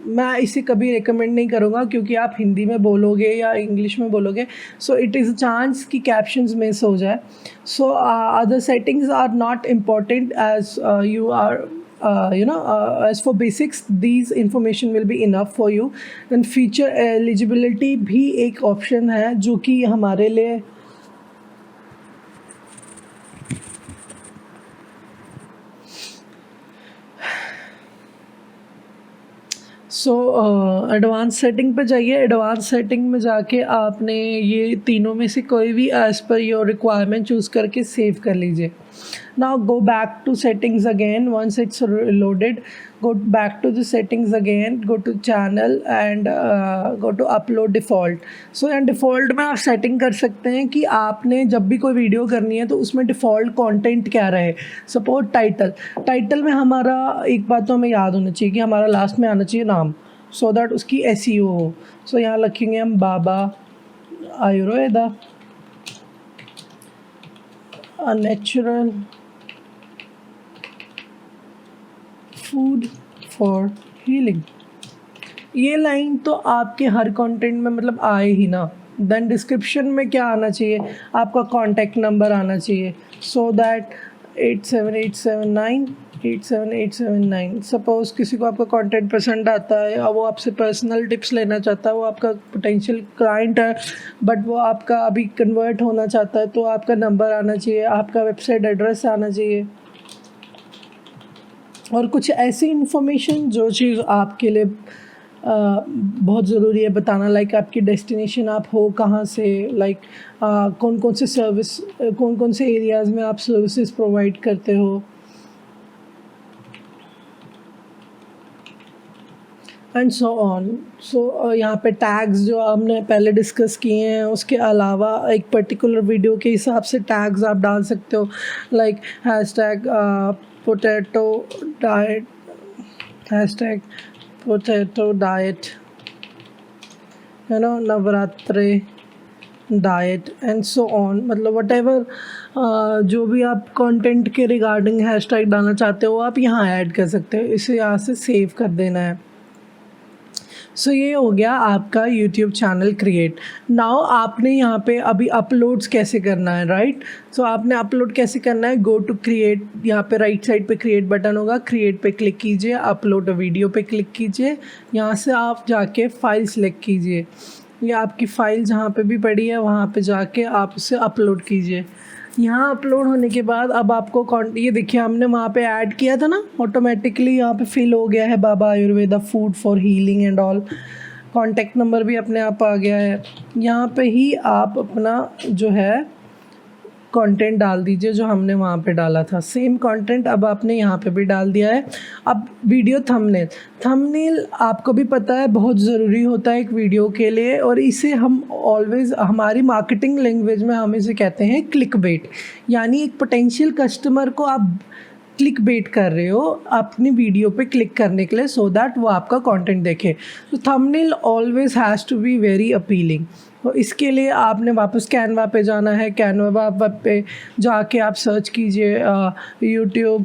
मैं इसे कभी रिकमेंड नहीं करूँगा क्योंकि आप हिंदी में बोलोगे या इंग्लिश में बोलोगे, so it is a chance कि कैप्शंस मिस हो जाए। So other settings are not important as you are as for basics, these information will be enough for you. And feature eligibility भी एक ऑप्शन है जो कि हमारे लिए एडवांस सेटिंग पे जाइए। एडवांस सेटिंग में जाके आपने ये तीनों में से कोई भी as per your requirement choose करके सेव कर लीजिए। Now go back to settings again once it's loaded, go back to the settings again, go to channel and go to upload default. So यहाँ default में आप setting कर सकते हैं कि आपने जब भी कोई वीडियो करनी है तो उसमें डिफ़ॉल्ट कंटेंट क्या रहे। सपोज टाइटल में हमारा एक बात तो हमें याद होना चाहिए कि हमारा लास्ट में आना चाहिए नाम, सो दैट उसकी SEO हो। सो यहाँ लिखेंगे हम Baba Ayurveda, a natural food for healing. ये लाइन तो आपके हर कंटेंट में मतलब आए ही ना। देन डिस्क्रिप्शन में क्या आना चाहिए, आपका कॉन्टैक्ट नंबर आना चाहिए, सो दैट 87879 सपोज़ किसी को आपका कंटेंट पसंद आता है और वो आपसे पर्सनल टिप्स लेना चाहता है, वो आपका पोटेंशियल क्लाइंट है बट वो आपका अभी कन्वर्ट होना चाहता है, तो आपका नंबर आना चाहिए, आपका वेबसाइट एड्रेस आना चाहिए और कुछ ऐसी इन्फॉर्मेशन जो चीज़ आपके लिए बहुत ज़रूरी है बताना, लाइक आपकी डेस्टिनेशन, आप हो कहाँ से, लाइक कौन कौन से सर्विस, कौन कौन से एरियाज़ में आप सर्विसेज प्रोवाइड करते हो, एंड सो ऑन। सो यहाँ पे टैग्स जो हमने पहले डिस्कस किए हैं उसके अलावा एक पर्टिकुलर वीडियो के हिसाब से टैग्स आप डाल सकते हो, like hashtag potato diet, hashtag potato diet, Navratre diet and so on. मतलब वटेवर जो भी आप कंटेंट के रिगार्डिंग हैशटैग डालना चाहते हो आप यहाँ ऐड कर सकते हो, इसे यहाँ से सेव कर देना है। सो ये हो गया आपका यूट्यूब चैनल क्रिएट। नाउ आपने यहाँ पे अभी अपलोड्स कैसे करना है, राइट। सो आपने अपलोड कैसे करना है, गो टू क्रिएट, यहाँ पे राइट साइड पे क्रिएट बटन होगा, क्रिएट पे क्लिक कीजिए, अपलोड वीडियो पे क्लिक कीजिए, यहाँ से आप जाके फ़ाइल सेलेक्ट कीजिए, या आपकी फ़ाइल जहाँ पे भी पड़ी है वहाँ पे जाके आप उसे अपलोड कीजिए। यहाँ अपलोड होने के बाद अब आपको ये देखिए हमने वहाँ पे ऐड किया था ना, ऑटोमेटिकली यहाँ पे फिल हो गया है Baba Ayurveda food for healing and all. Contact number भी अपने आप आ गया है। यहाँ पे ही आप अपना जो है कंटेंट डाल दीजिए जो हमने वहाँ पे डाला था, सेम कंटेंट अब आपने यहाँ पे भी डाल दिया है। अब वीडियो थंबनेल आपको भी पता है बहुत ज़रूरी होता है एक वीडियो के लिए, और इसे हम ऑलवेज़ हमारी मार्केटिंग लैंग्वेज में हम इसे कहते हैं क्लिक बेट, यानी एक पोटेंशियल कस्टमर को आप क्लिक बेट कर रहे हो अपनी वीडियो पे क्लिक करने के लिए, सो दैट वो आपका कंटेंट देखे। तो thumbnail always has to be very appealing. तो इसके लिए आपने वापस कैनवा पे जाना है, कैनवा पे जाके आप सर्च कीजिए यूट्यूब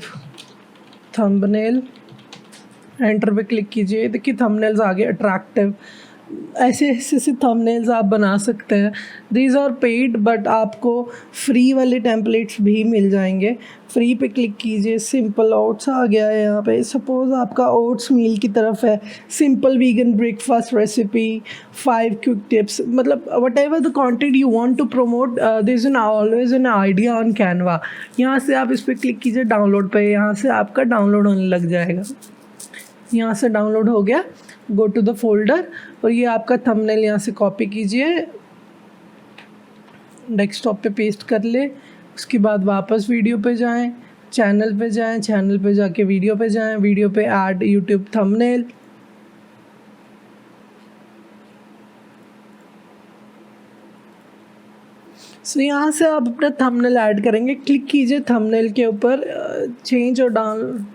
थंबनेल, एंटर पे क्लिक कीजिए, देखिए थंबनेल्स आगे अट्रैक्टिव ऐसे ऐसे थंबनेल्स आप बना सकते हैं। दीज आर पेड, बट आपको फ्री वाले टेम्पलेट्स भी मिल जाएंगे। फ्री पे क्लिक कीजिए, सिंपल ओट्स आ गया है यहाँ पे। सपोज़ आपका ओट्स मील की तरफ है, simple vegan breakfast recipe, 5 quick tips, मतलब whatever the content you want to promote, this is always an idea on Canva. यहाँ से आप इस पर क्लिक कीजिए डाउनलोड पे, यहाँ से आपका डाउनलोड होने लग जाएगा। यहाँ से डाउनलोड हो गया, गो टू द फोल्डर, और ये आपका थंबनेल यहाँ से कॉपी कीजिए, डेस्कटॉप पे पेस्ट कर ले। उसके बाद वापस वीडियो पे जाएं, चैनल पे जाएं, चैनल पे जाके वीडियो पे जाएं, वीडियो पे ऐड यूट्यूब थंबनेल। सो यहाँ से आप अपना थंबनेल ऐड करेंगे, क्लिक कीजिए थंबनेल के ऊपर, चेंज और डाउन,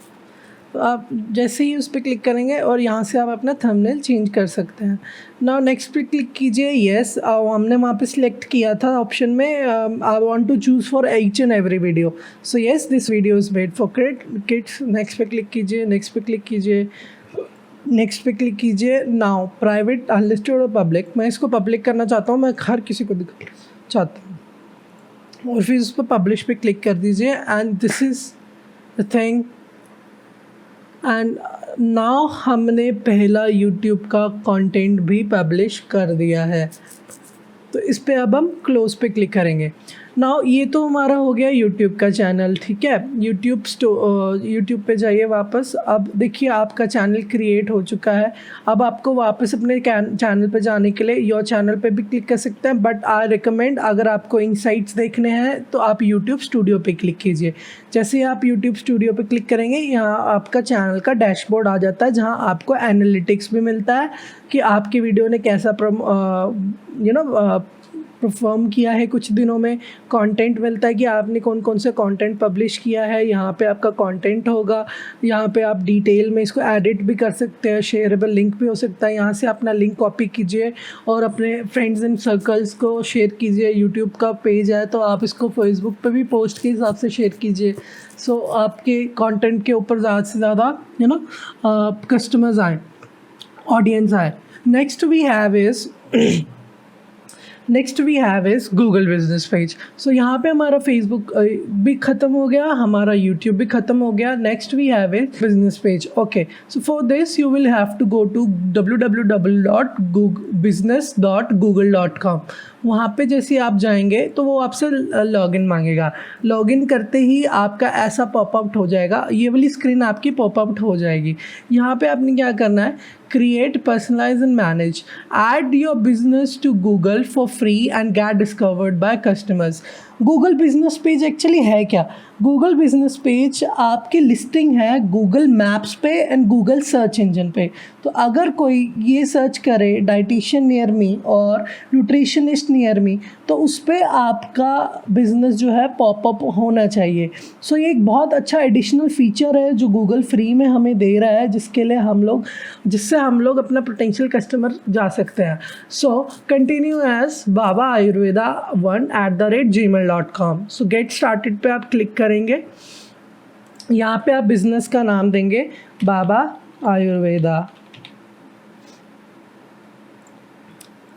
तो आप जैसे ही उस पर क्लिक करेंगे और यहाँ से आप अपना थंबनेल चेंज कर सकते हैं। नाउ नेक्स्ट पे क्लिक कीजिए, येस, हमने वहाँ पे सिलेक्ट किया था ऑप्शन में, I want to choose for each and every video, so yes this video is made for kids. Next पे क्लिक कीजिए, नेक्स्ट पे क्लिक कीजिए, नेक्स्ट पे क्लिक कीजिए। नाउ प्राइवेट, अनलिस्टेड और पब्लिक, मैं इसको पब्लिक करना चाहता हूँ, मैं हर किसी को दिखाना चाहता हूँ, और फिर उस पर पब्लिश पे क्लिक कर दीजिए, and this is the thing. And now हमने पहला यूट्यूब का कंटेंट भी पब्लिश कर दिया है, तो इस पे अब हम क्लोज पे क्लिक करेंगे। नाउ ये तो हमारा हो गया यूट्यूब का चैनल, ठीक है। यूट्यूब पे जाइए वापस। अब देखिए आपका चैनल क्रिएट हो चुका है। अब आपको वापस अपने चैनल पे जाने के लिए योर चैनल पे भी क्लिक कर सकते हैं, बट आई रिकमेंड, अगर आपको इनसाइट्स देखने हैं तो आप यूट्यूब स्टूडियो पे क्लिक कीजिए। जैसे ही आप यूट्यूब स्टूडियो पे क्लिक करेंगे, यहाँ आपका चैनल का डैशबोर्ड आ जाता है, जहाँ आपको एनालिटिक्स भी मिलता है कि आपकी वीडियो ने कैसा परफॉर्म किया है कुछ दिनों में। कंटेंट मिलता है कि आपने कौन कौन से कंटेंट पब्लिश किया है, यहाँ पे आपका कंटेंट होगा। यहाँ पे आप डिटेल में इसको एडिट भी कर सकते हैं, शेयरेबल लिंक भी हो सकता है। यहाँ से अपना लिंक कॉपी कीजिए और अपने फ्रेंड्स एंड सर्कल्स को शेयर कीजिए। यूट्यूब का पेज है तो आप इसको फेसबुक पे भी पोस्ट के हिसाब से शेयर कीजिए। सो आपके कंटेंट के ऊपर ज़्यादा से ज़्यादा कस्टमर्स आए, ऑडियंस आए। Next we have is Google business page. So यहाँ पे हमारा फेसबुक भी ख़त्म हो गया, हमारा यूट्यूब भी ख़त्म हो गया। Next we have is business page. Okay, so for this you will have to go to www.business.google.com। वहाँ पे जैसे आप जाएंगे तो वो आपसे लॉगिन मांगेगा। लॉगिन करते ही आपका ऐसा पॉपअप हो जाएगा, ये वाली स्क्रीन आपकी पॉपअप हो जाएगी। यहाँ पे आपने क्या करना है, create, personalize and manage. Add your business to Google for free and get discovered by customers. Google business page actually है क्या? गूगल बिजनेस पेज आपकी लिस्टिंग है गूगल मैप्स पे एंड गूगल सर्च इंजन पे। तो अगर कोई ये सर्च करे डाइटिशियन नियर मी और न्यूट्रिशनिस्ट नियर मी, तो उस पर आपका बिजनेस जो है पॉपअप होना चाहिए। सो ये एक बहुत अच्छा एडिशनल फीचर है जो गूगल फ्री में हमें दे रहा है, जिससे हम लोग अपना पोटेंशियल कस्टमर जा सकते हैं। So continue as babaayurveda1@gmail.com। So get started पे आप क्लिक करेंगे। यहाँ पे आप बिजनेस का नाम देंगे बाबा आयुर्वेदा।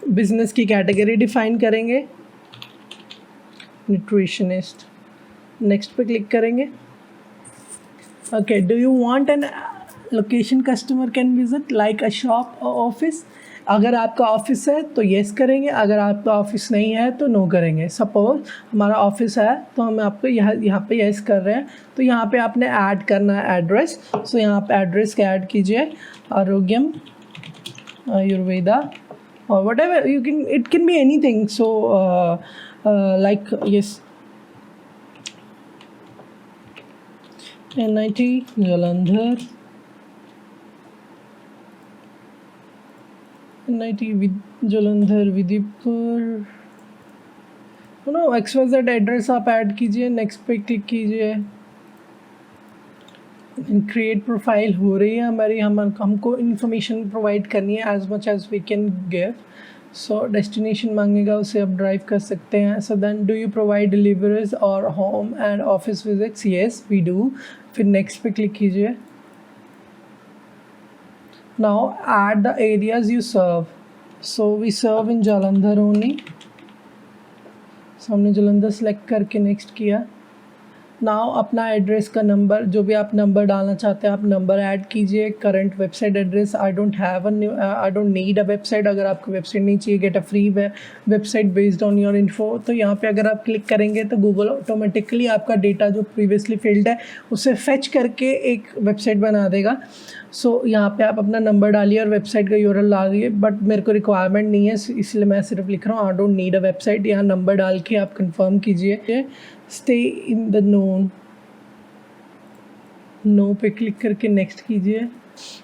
बिजनेस की कैटेगरी डिफाइन करेंगे न्यूट्रिशनिस्ट। नेक्स्ट पे क्लिक करेंगे। Okay, do you want an location customer can visit like a shop और ऑफिस? अगर आपका ऑफिस है तो येस करेंगे, अगर आपका ऑफिस नहीं है तो नो करेंगे। सपोज हमारा ऑफिस है तो हम आपको यहाँ पे येस कर रहे हैं। तो यहाँ पे आपने ऐड करना है एड्रेस। सो यहाँ पे एड्रेस का ऐड कीजिए आरोग्यम Ayurveda or whatever you can, it can be anything. So like yes, NIT Jalandhar, NIT Jalandhar Vidipur, XYZ address आप ऐड कीजिए। नेक्स्ट पे क्लिक कीजिए। क्रिएट प्रोफाइल हो रही है हमारी, हमको इन्फॉर्मेशन प्रोवाइड करनी है as much as we can give. So destination मांगेगा, उसे आप ड्राइव कर सकते हैं। So then do you provide deliveries और home and office visits? Yes we do. फिर नेक्स्ट पे क्लिक कीजिए। Now add the areas you serve. So we serve in Jalandhar only. सो हमने जालंधर सेलेक्ट करके नेक्स्ट किया। नाउ अपना एड्रेस का नंबर, जो भी आप नंबर डालना चाहते हैं आप नंबर ऐड कीजिए। Current website address, I don't need a website. अगर आपको वेबसाइट नहीं चाहिए, get a free website based on your info. तो यहाँ पे अगर आप क्लिक करेंगे तो गूगल ऑटोमेटिकली आपका डेटा जो प्रीवियसली फिल्ड है उसे फेच करके एक वेबसाइट बना देगा। सो यहाँ पे आप अपना नंबर डालिए और वेबसाइट का यूआरएल डालिए, बट मेरे को रिक्वायरमेंट नहीं है इसलिए मैं सिर्फ लिख रहा हूँ I don't need a website. यहाँ नंबर डाल के आप कंफर्म कीजिए। स्टे इन द नो पे क्लिक करके नेक्स्ट कीजिए।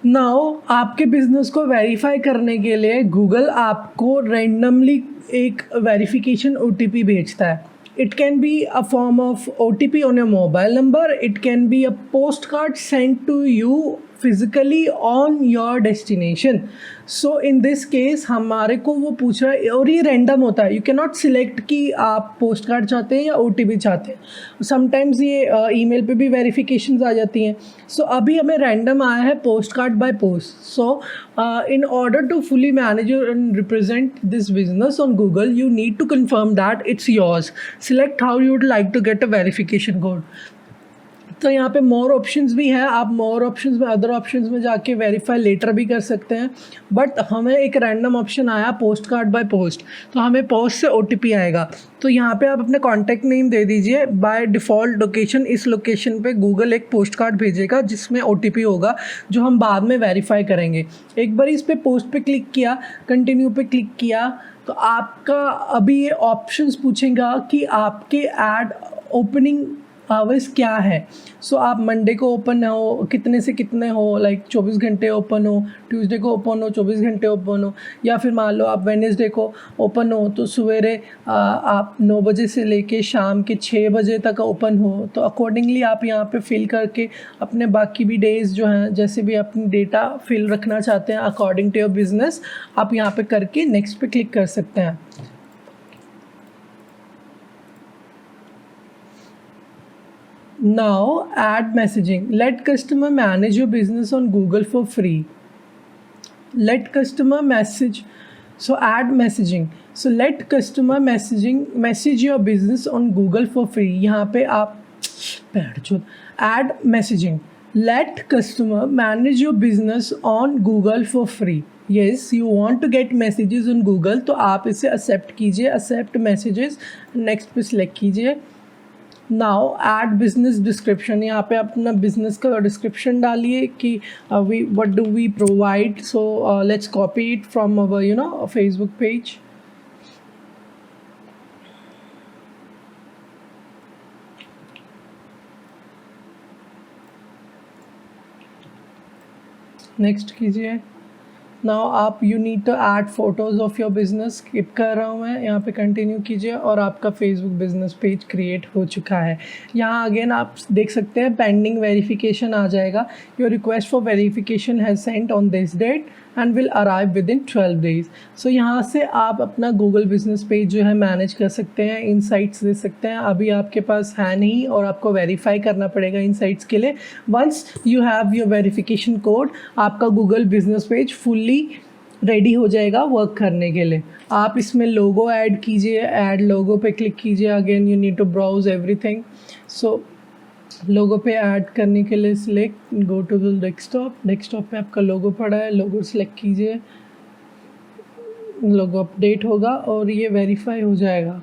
नाउ आपके बिजनेस को वेरीफाई करने के लिए गूगल आपको रैंडमली एक वेरिफिकेशन ओटीपी भेजता है। It can be a form of OTP on your mobile number, it can be a post card send to you physically on your destination. So in this case हमारे को वो पूछ रहा है और ये रैंडम होता है। यू कैन नॉट सिलेक्ट कि आप पोस्ट कार्ड चाहते हैं या ओटीपी चाहते हैं। समटाइम्स ये ईमेल पे भी वेरिफिकेशंस आ जाती हैं। सो अभी हमें रैंडम आया है post card by post. So in order to fully manage and represent this business on Google, you need to confirm that it's yours. Select how you would like to get a verification code. तो यहाँ पे more options भी हैं, आप more options में other options में जाके verify letter भी कर सकते हैं। बट हमें एक रैंडम ऑप्शन आया पोस्ट कार्ड बाय पोस्ट, तो हमें पोस्ट से ओटीपी आएगा। तो यहाँ पे आप अपने कॉन्टैक्ट नेम दे दीजिए। बाय डिफ़ॉल्ट लोकेशन, इस लोकेशन पे गूगल एक पोस्ट कार्ड भेजेगा जिसमें ओटीपी होगा जो हम बाद में वेरीफाई करेंगे। एक बार इस पे पोस्ट पे क्लिक किया, कंटिन्यू पे क्लिक किया, तो आपका अभी ये ऑप्शंस पूछेगा कि आपके ऐड ओपनिंग आवर्स क्या है। सो आप मंडे को ओपन हो, कितने से कितने हो, लाइक 24 घंटे ओपन हो, ट्यूसडे को ओपन हो 24 घंटे ओपन हो, या फिर मान लो आप वेडनेसडे को ओपन हो तो सवेरे आप 9 बजे से लेके शाम के 6 बजे तक ओपन हो। तो अकॉर्डिंगली आप यहाँ पे फिल करके अपने बाकी भी डेज़ जो हैं जैसे भी अपनी डेटा फिल रखना चाहते हैं अकॉर्डिंग टू योर बिजनेस, आप यहाँ पे करके नेक्स्ट पे क्लिक कर सकते हैं। Now add messaging. Let customer manage your business on Google for free. Let customer message. So add messaging. So let customer message your business on Google for free. यहाँ पे आप add messaging. Let customer manage your business on Google for free. Yes, you want to get messages on Google, तो आप इसे accept कीजिए, accept messages, next पे select कीजिए। Now add business description, यहाँ पे अपना बिजनेस का डिस्क्रिप्शन डालिए कि we what do we provide. So let's copy it from our Facebook page. Next कीजिए। नाउ आप you need to add photos of your business, skip कर रहा हूँ मैं, यहाँ पे कंटिन्यू कीजिए और आपका फेसबुक बिजनेस पेज क्रिएट हो चुका है। यहाँ अगेन आप देख सकते हैं पेंडिंग वेरिफिकेशन आ जाएगा। Your request for verification has sent on this date and will arrive within 12 days. So यहाँ से आप अपना गूगल बिजनेस पेज जो है मैनेज कर सकते हैं, इनसाइट्स दे सकते हैं। अभी आपके पास है नहीं और आपको वेरीफाई करना पड़ेगा इनसाइट्स के लिए। Once you have your verification code, आपका Google business page fully ready हो जाएगा वर्क करने के लिए। आप इसमें लोगो ऐड कीजिए, ऐड लोगो पे क्लिक कीजिए। Again you need to browse everything. So logo पे ऐड करने के लिए select, go to the desktop. Desktop पे आपका लोगो पड़ा है, लोगो सिलेक्ट कीजिए। लोगो अपडेट होगा और ये वेरीफाई हो जाएगा,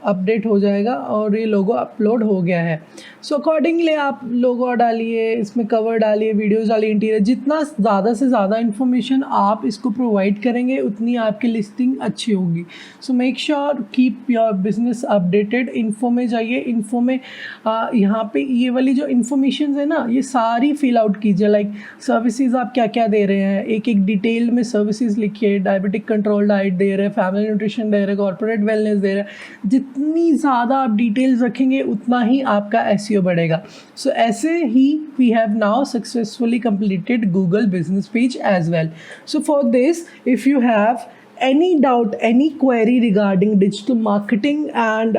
अपडेट हो जाएगा और ये लोगो अपलोड हो गया है। सो अकॉर्डिंगली आप लोगो डालिए, इसमें कवर डालिए, वीडियोस डालिए, इंटीरियर, जितना ज़्यादा से ज़्यादा इन्फॉर्मेशन आप इसको प्रोवाइड करेंगे उतनी आपकी लिस्टिंग अच्छी होगी। सो make sure keep your business updated. Info में जाइए, इन्फो में यहाँ पे ये वाली जो इन्फॉर्मेशन है ना ये सारी फिल आउट कीजिए। लाइक सर्विसेज आप क्या क्या दे रहे हैं, एक एक डिटेल में सर्विसेज लिखिए। डायबिटिक कंट्रोल डाइट दे रहे हैं, फैमिली न्यूट्रिशन दे रहे हैं, कॉर्पोरेट वेलनेस दे रहे हैं। जितनी ज़्यादा आप डिटेल्स रखेंगे उतना ही आपका एसईओ बढ़ेगा। सो ऐसे ही we have now successfully completed Google business page as well. So for this if you have any doubt, any query regarding digital marketing and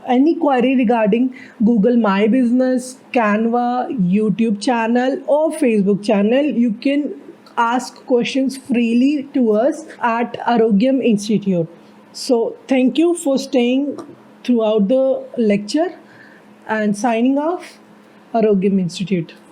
any query regarding Google My Business, Canva, YouTube channel or Facebook channel, you can ask questions freely to us at Arogyam Institute. So, thank you for staying throughout the lecture and signing off, Arogyam Institute.